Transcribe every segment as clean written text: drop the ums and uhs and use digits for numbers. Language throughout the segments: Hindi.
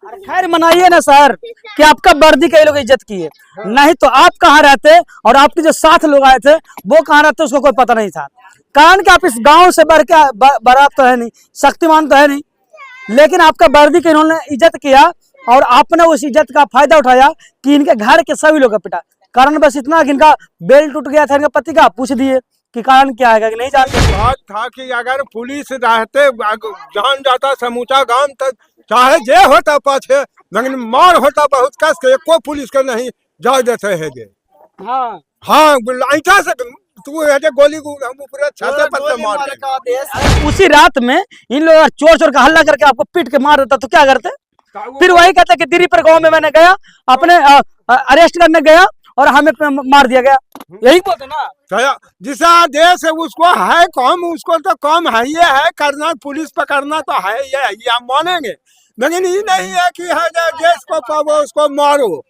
खैर मनाइए ना सर कि आपका वर्दी का ये लोग इज्जत किए, नहीं तो आप कहाँ रहते और आपके जो साथ लोग आए थे वो कहाँ रहते उसको कोई पता नहीं था। कारण कि आप इस गांव से बढ़ के बड़ा तो है नहीं, शक्तिमान तो है नहीं, लेकिन आपका वर्दी का इन्होंने इज्जत किया और आपने उस इज्जत का फायदा उठाया कि इनके घर के सभी लोग का पिटा। कारण बस इतना कि इनका बेल टूट गया था इनका पति का, पूछ दिए कि कारण क्या है कि नहीं जानते। बात था कि अगर पुलिस रहते जान जाता समूचा गांव तक चाहे जे होता पाछे, लेकिन मार होता बहुत कस के, एको पुलिस के नहीं जा देते है जे। हाँ हाँ ऐसा से तू है जे गोली हम ऊपर छाते पर से मार दे। उसी रात में इन लोग चोर चोर का हल्ला करके आपको पीट के मार देता तो क्या करते? फिर वही कहते कि दिरी पर गांव में मैंने गया अपने अरेस्ट करने गया और हमें मार दिया गया, यही बोलते ना। जिसा देश है उसको है कम, उसको तो कम है ये है करना, पुलिस पकड़ना तो है ये हम मानेंगे, लेकिन ये नहीं है कि है देश को पावो उसको मारो,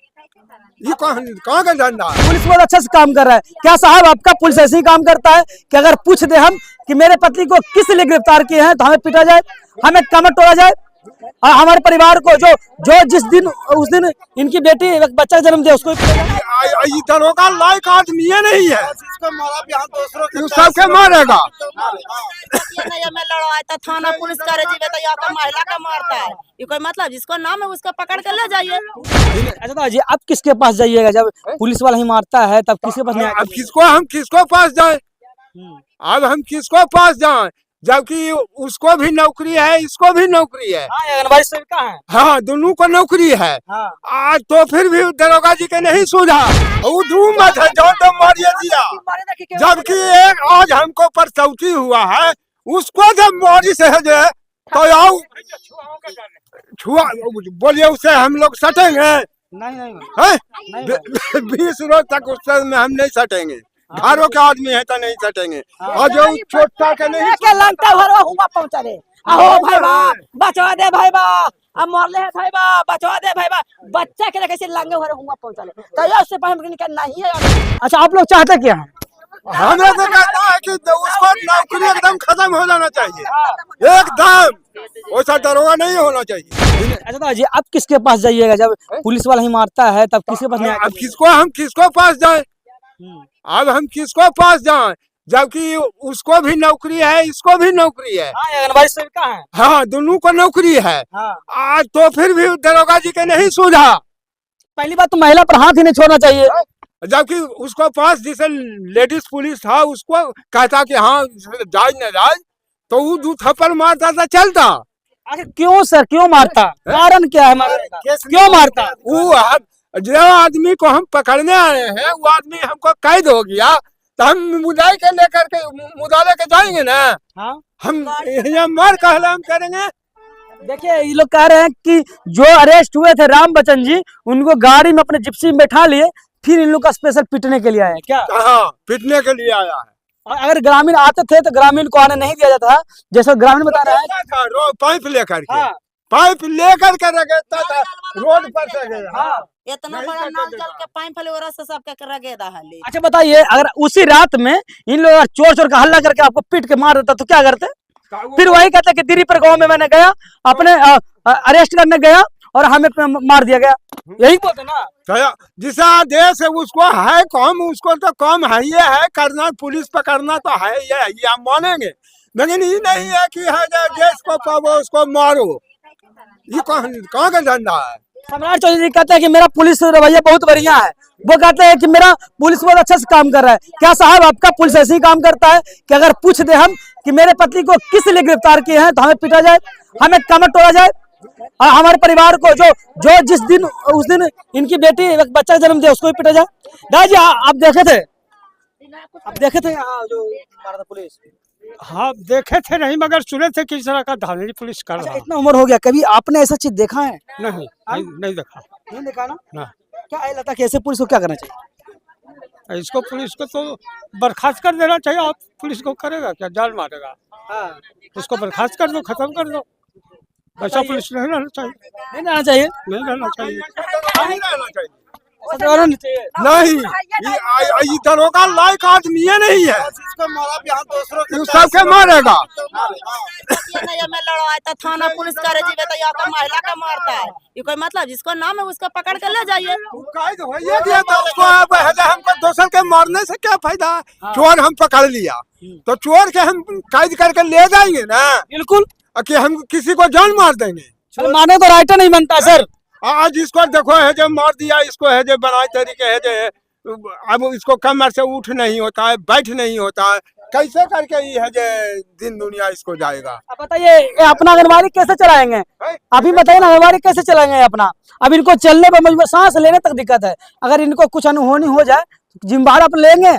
ये कहाँ का धंधा है। पुलिस बहुत अच्छा से काम कर रहा है। क्या साहब आपका पुलिस ऐसे ही काम करता है कि अगर पूछ दे हम कि मेरे पति को किस लिए गिरफ्तार किए हैं तो हमें पीटा जाए, हमें कमर तोड़ा जाए, और हमारे परिवार को जो जिस दिन उस दिन इनकी बेटी एक बच्चा जन्म दिया उसको दरोगा लायक आदमी ये नहीं है, सबके मारेगा। में लड़वाए तो थाना पुलिस करे जीवे तो यहाँ का महिला का मारता है, ये कोई मतलब जिसको नाम है उसको पकड़ कर ले जाइए। अच्छा जी अब किसके पास जाइएगा जब पुलिस वाला ही मारता है तब किसके पास नहीं? अब किसको पास जाए, अब हम किसको पास जाए जबकि उसको भी नौकरी है इसको भी नौकरी है। आंगनबाड़ी सेविका है। हाँ दोनों को नौकरी है। हाँ। आज तो फिर भी दरोगा जी के नहीं सुझा, वो मत है जो तो मारिए दिया, जबकि एक आज हमको परसौती हुआ है उसको जब मारी से है जो तो आओ छुआ बोलिए उससे हम लोग सटेंगे नहीं 20 रोज तक उससे में हम नहीं सटेंगे, घरों के आदमी है तो नहीं सटेंगे। और जो छोटा के नहीं के लंका भरवा हुआ पहुंचा दे, आहो भाई बा बचवा दे भाई बा, अब मरले है भाई बा बचवा दे भाई बा, बच्चा के कैसे लंगे भरवा हुआ पहुंचा ले तो ये उससे पहले निकल नहीं है। अच्छा आप लोग चाहते क्या है? हमें तो कहता है कि उसको नौकरी एकदम खत्म हो जाना चाहिए, एकदम वैसा दरोगा नहीं होना चाहिए। अच्छा जी अब किसके पास जाइएगा जब पुलिस वाला ही मारता है तब किसके पास नहीं? अब हम किसको पास जाए, अब हम किसको पास जाए जबकि उसको भी नौकरी है इसको भी नौकरी है। आंगनबाड़ी सेविका है। हाँ दोनों को नौकरी है। हाँ। आज तो फिर भी दरोगा जी के नहीं सुझा। पहली बात तो महिला पर हाथ ही नहीं छोड़ना चाहिए, जबकि उसको पास जैसे लेडीज पुलिस था उसको कहता कि हाँ जाए न जाए तो वो 2 थप्पड़ मारता था चलता। आखिर क्यों सर क्यों मारता, कारण क्या है क्यों मारता? वो जो आदमी को हम पकड़ने आए हैं वो आदमी हमको कैद हो गया तो हम मुदाई के लेकर के मुदा लेके जाएंगे ना। हाँ? हम यहाँ मार कहला हम करेंगे। देखिए ये लोग कह रहे हैं कि जो अरेस्ट हुए थे राम बच्चन जी उनको गाड़ी में अपने जिप्सी में बैठा लिए फिर इन लोग का स्पेशल पिटने के लिए आए क्या? हाँ पिटने के लिए आया है। और अगर ग्रामीण आते थे तो ग्रामीण को आने नहीं दिया जाता, जैसा ग्रामीण बता रहा है पाइप लेकर के। हाँ। पाइप लेकर के रगड़ता था रोड पर से गया। हाँ। इतना बड़ा नाल जल के पाइप फले और से सब के रगेदा हले। अच्छा बताइए अगर उसी रात में इन लोग चोर चोर का हल्ला करके आपको पीट के मार देता तो क्या करते? फिर वही कहते कि दिरी पर गांव में मैंने गया अपने अरेस्ट करने गया और हमें मार दिया गया, यही बोलते ना। जिसा देश है उसको है कम, उसको तो कम है ये है करना, पुलिस पकड़ना तो है ये हम मानेंगे, लेकिन ये नहीं है कि है देश को पावो उसको मारो, ये कहाँ का धंधा है। सम्राट चौधरी कहते हैं कि मेरा पुलिस रवैया बहुत बढ़िया है, वो कहते हैं कि मेरा पुलिस बहुत अच्छा से काम कर रहा है। क्या साहब आपका पुलिस ऐसे ही काम करता है कि अगर पूछ दे हम कि मेरे पति को किस लिए गिरफ्तार किए हैं तो हमें पीटा जाए, हमें कमर तोड़ा जाए, और हमारे परिवार को जो जिस दिन उस दिन इनकी बेटी एक बच्चा जन्म दिया उसको भी पीटा जाए? दादी आप देखे थे यहाँ जो मारा था पुलिस? हाँ देखे थे नहीं मगर सुने थे किस तरह का धानेरी पुलिस कर रहा। इतना उम्र हो गया कभी आपने ऐसा चीज देखा है? नहीं देखा। नहीं देखा ना? ना। क्या लगता है कि ऐसे पुलिस को क्या करना चाहिए? इसको पुलिस को तो बर्खास्त कर देना चाहिए। आप पुलिस को करेगा क्या, जान मारेगा? हाँ। उसको बर्खास्त कर दो, खत्म कर दो, ऐसा पुलिस नहीं रहना चाहिए। नहीं रहना चाहिए। नहीं रहना चाहिए। सजा होना नहीं चाहिए। नहीं, ये दरोगा लायक आदमी नहीं है, इसको मारा भी हम दूसरों ये सबके मारेगा। में लड़वाए तो थाना पुलिस करे जीवे तो यहाँ का महिला का मारता है, ये कोई मतलब जिसको नाम है उसको पकड़ के ले जाइए। कैद होइए दिया तो उसको अब है जे हमको दोसर के मारने से क्या फायदा है। चोर हम पकड़ लिया तो चोर के हम कैद करके ले जाएंगे ना, बिल्कुल, कि हम किसी को जान मार देंगे। सर माने तो राइटर नहीं बनता सर। आज इसको देखो है जो मार दिया, इसको है जो बनाए तरीके है जो अब इसको कमर से उठ नहीं होता है, बैठ नहीं होता है, कैसे करके ये है जो दिन दुनिया इसको जाएगा। अब बताइए ये अपना आंगनबाड़ी कैसे चलाएंगे? अभी बताइए ना, आंगनबाड़ी कैसे चलाएंगे अपना? अब इनको चलने पर मजबूर, सांस लेने तक दिक्कत है। अगर इनको कुछ अनहोनी हो जाए तो जिम्मेदार आप लेंगे?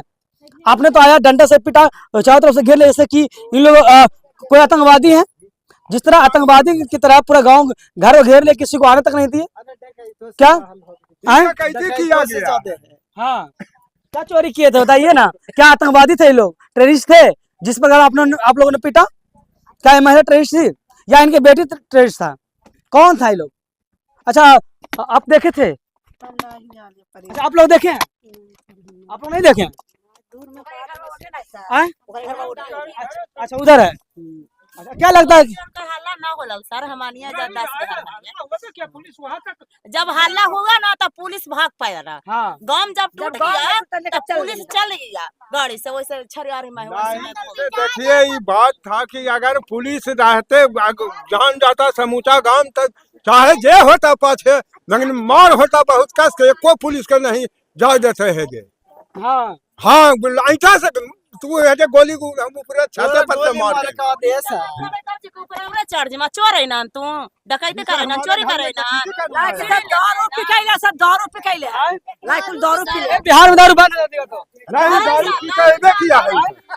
आपने तो आया डंडा से पिटा, चारों तरफ से घेर ले, जैसे कि इन लोग कोई आतंकवादी है, जिस तरह आतंकवादी की तरह पूरा गांव घर घेर ले, किसी को आने तक नहीं दिए। क्या कैसे किया गया? हाँ, क्या चोरी किए थे बताइए ना? क्या आतंकवादी थे ये लोग? टेररिस्ट थे जिस प्रकार आप लोगों ने पीटा? क्या ये महिला टेररिस्ट थी या इनके बेटी टेररिस्ट था? कौन था ये लोग? अच्छा आप देखे थे? अच्छा आप लोग देखे हैं? आप लोग नहीं देखे हैं? अच्छा उधर है। अच्छा क्या लगता है? हल्ला ना हो लग सर, हमारे यहाँ जब हल्ला होगा ना तब पुलिस भाग पाएगा। हाँ, गांव जब टूट गया तब पुलिस चल गया गाड़ी से, वैसे छरियारी में देखिए ये बात था कि अगर पुलिस रहते जान जाता समूचा गांव तक, चाहे जे होता पाछे, लेकिन मार होता बहुत कस के, एको पुलिस के नहीं जा देते है जे। हाँ, हाँ ऐसा से तू है जे गोली को हम ऊपर छत पर से मार दे। का देश है। चढ़ जमा चोर है ना, तू डकैती करे ना, चोरी करे ना, दारू पिकाइला सब दारू पिकाइले लाइक दारू पी ले। बिहार में दारू बंद कर दिया तो नहीं, दारू पी के अबे किया है,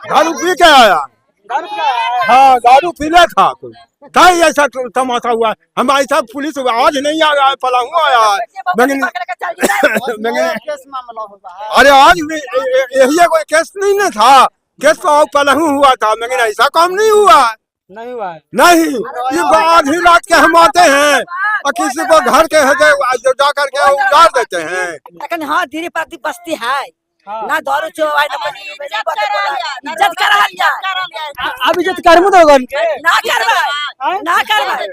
दारू पी के आया। हाँ दारू पीले था कोई, तभी ऐसा तमाशा हुआ। हम ऐसा पुलिस आज नहीं आया है, पलाहू आया है, लेकिन केस मामला होगा है। अरे आज यही कोई केस नहीं ना था, केस तो पलाहू हुआ था, लेकिन ऐसा काम नहीं हुआ। नहीं हुआ है। नहीं, ये आधी रात के हम आते हैं और किसी को घर के है जो जा करके उजाड़ देते हैं। लेकिन हाँ धीरे प्रति बस्ती है हाँ। ना, दारू चोवाई ना इज्जत कर अब इज्जत कर्म तो होगा उनके। ना करवाए ना करवाए।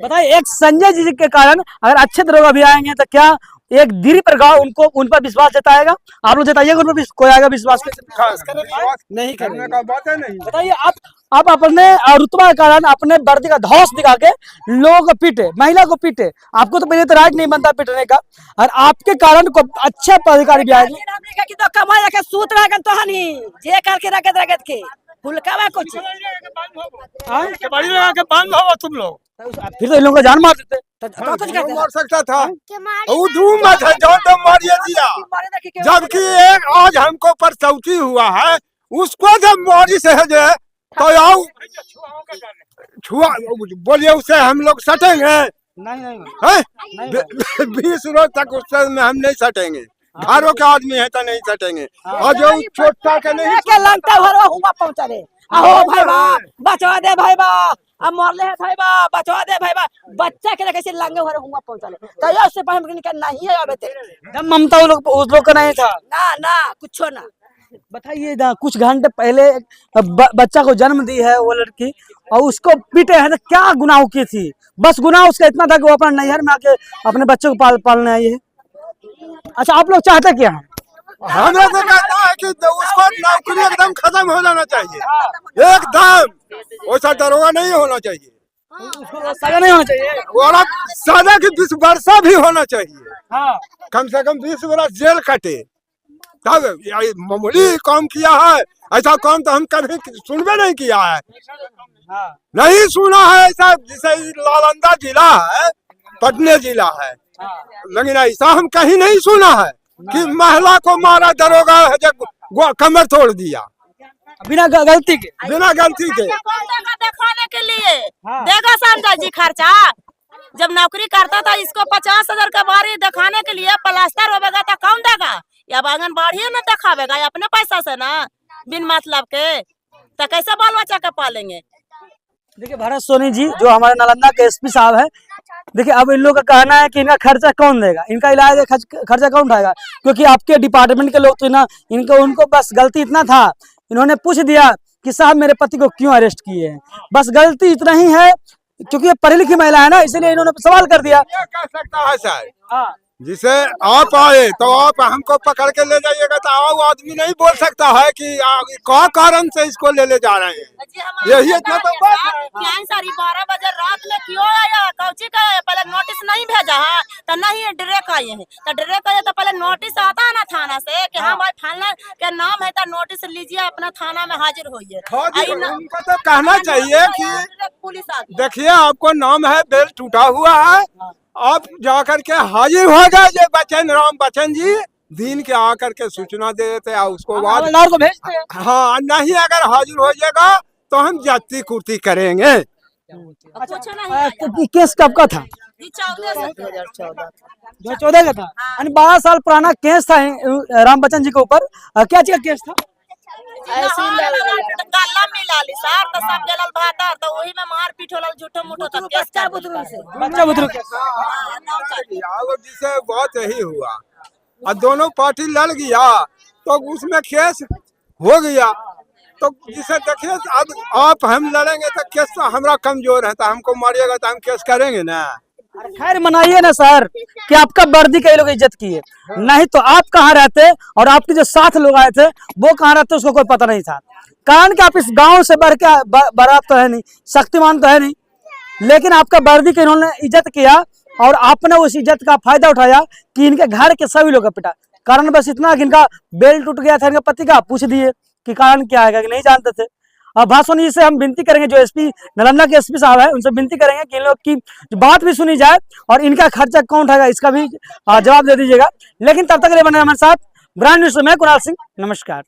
बताइए एक संजय जी के कारण अगर अच्छे दरोगा भी आएंगे तो क्या एक धीरे पर गाँव उनको उन पर विश्वास जताएगा? आप लोग जताइएगा उन पर कोई आएगा विश्वास नहीं करने का बात है नहीं। बताइए आप अपने रुतबा के कारण अपने वर्दी का धौस दिखा के लोगों को पीटे, महिला को पीटे। आपको तो पहले तो राइट नहीं बनता पीटने का, और आपके कारण को अच्छे पदाधिकारी भी आएंगे कि तो कमाई रखे सूत रह तो हनी जे करके रगत के फुलकावा कुछ बड़ी लगा के बंद हो तुम लोग, फिर तो इन लोगों को जान मार देते। तो कुछ करते मार सकता था, वो धूम मत है जान तो मारिए दिया। जबकि एक आज हमको परसौती हुआ है, उसको जब मारी से है जे तो आओ छुआ बोलिए उसे हम लोग सटेंगे? नहीं हैं 20 रोज तक उससे में हम नहीं सटेंगे, घरों के आदमी है तो नहीं सटेंगे। और जो छोटा के नहीं के लंका भरवा हुआ पहुंचा रे। आहो भाई बा बचवा दे भाई बा, अब मरले है भाई बा, बचवा दे भाई बा, बच्चा के कैसे लंगे भरे हुआ पहुंचा ले तो ये उससे पहले निकल नहीं है। अब जब ममता उस लोग का नहीं था ना कुछ ना। बताइए ना, कुछ घंटे पहले बच्चा को जन्म दी है वो लड़की और उसको पीटे हैं, तो क्या गुनाह की थी? बस गुनाह उसका इतना था कि वो अपना नैहर में आके अपने बच्चे को पालने आई है। अच्छा आप लोग चाहते क्या हैं? हमें तो कहता है कि उसको नौकरी एकदम खत्म हो जाना चाहिए, एकदम वैसा दरोगा नहीं होना चाहिए, सजा नहीं होना चाहिए, और सजा की 20 वर्ष भी होना चाहिए। हाँ। कम से कम 20 वर्ष जेल कटे, तब मामूली काम किया है। ऐसा काम तो हम कभी सुनबे नहीं किया है, हाँ। नहीं सुना है ऐसा। जैसे नालंदा जिला है, पटना जिला है, लेकिन ऐसा हम कहीं नहीं सुना है कि महिला को मारा दरोगा है जो कमर तोड़ दिया बिना गलती के। दिखाने के लिए देगा संजय जी खर्चा। जब नौकरी करता था इसको 50,000 का बारी दिखाने के लिए, प्लास्टर होगा तो कौन देगा? अब आंगनबाड़ी न दिखावेगा अपने पैसा से ना, बिन मतलब के, तो कैसे बाल बच्चा के पालेंगे? देखिए भरत सोनी जी जो हमारे नालंदा के एसपी साहब है, देखिए अब इन लोगों का कहना है कि इनका खर्चा कौन देगा, इनका इलाज खर्चा कौन उठाएगा, क्योंकि आपके डिपार्टमेंट के लोग तो ना उनको बस गलती इतना था, इन्होंने पूछ दिया कि साहब मेरे पति को क्यों अरेस्ट किए हैं, बस गलती इतना ही है, क्योंकि ये पढ़ी लिखी महिला है ना, इसलिए इन्होंने सवाल कर दिया। क्या कह सकता है सर, हाँ जिसे आप आए तो आप हमको पकड़ के ले जाइएगा, तो आओ आदमी नहीं बोल सकता है कि क्या कारण से इसको ले जा रहे हैं। यही इतना तो बात है। क्या सारी 12 बजे रात में क्यों आया, कौची का पहले नोटिस नहीं भेजा है, तो नहीं डायरेक्ट आए हैं, तो डायरेक्ट आए तो पहले नोटिस आता है ना थाना से कि हाँ भाई फलना के नाम है, तो नोटिस लीजिए अपना थाना में हाजिर होइए। उनको तो कहना चाहिए कि पुलिस आ गई। देखिए आपको नाम है, बेल टूटा हुआ है, आप जाकर के हाजिर हो जाए, ये बच्चन राम बच्चन जी दिन के आकर के सूचना दे देते हैं, उसको बाद हवलदार को भेजते हैं। हाँ नहीं अगर हाजिर हो जाएगा तो हम जाति कुर्ती करेंगे। कुछ नहीं तो केस कब का था? 2014 2014 का था, यानी 12 साल पुराना केस था राम बच्चन जी के ऊपर। क्या चीज का केस था? ऐसे गला मिला ली सर, तो सब जलल भाता, तो वही में मार पीट होल झूठो मूठो तक केस कर बुतरू से। बच्चा बुतरू केस। जिसे बात यही हुआ और दोनों पार्टी लड़ गया तो उसमें केस हो गया, तो जिसे देखिए अब आप हम लड़ेंगे तो केस तो हमारा कमजोर है, तो हमको मारिएगा तो हम केस करेंगे ना। खैर मनाइए ना सर कि आपका वर्दी कई लोग इज्जत किए, नहीं तो आप कहाँ रहते और आपके जो साथ लोग आए थे वो कहाँ रहते उसको कोई पता नहीं था। कारण कि आप इस गांव से बढ़ के बरात तो है नहीं, शक्तिमान तो है नहीं, लेकिन आपका वर्दी के इन्होंने इज्जत किया और आपने उस इज्जत का फायदा उठाया कि इनके घर के सभी लोग का पिटा। कारण बस इतना कि इनका बेल टूट गया था इनके पति का, पूछ दिए कि कारण क्या है, कि नहीं जानते थे। और भाषण जी से हम विनती करेंगे, जो एसपी नालंदा के एसपी साहब है उनसे विनती करेंगे कि इन लोग की बात भी सुनी जाए और इनका खर्चा कौन उठाएगा इसका भी जवाब दे दीजिएगा। लेकिन तब तक के लिए बने हमारे साथ। ब्रांड न्यूज में कुणाल सिंह, नमस्कार।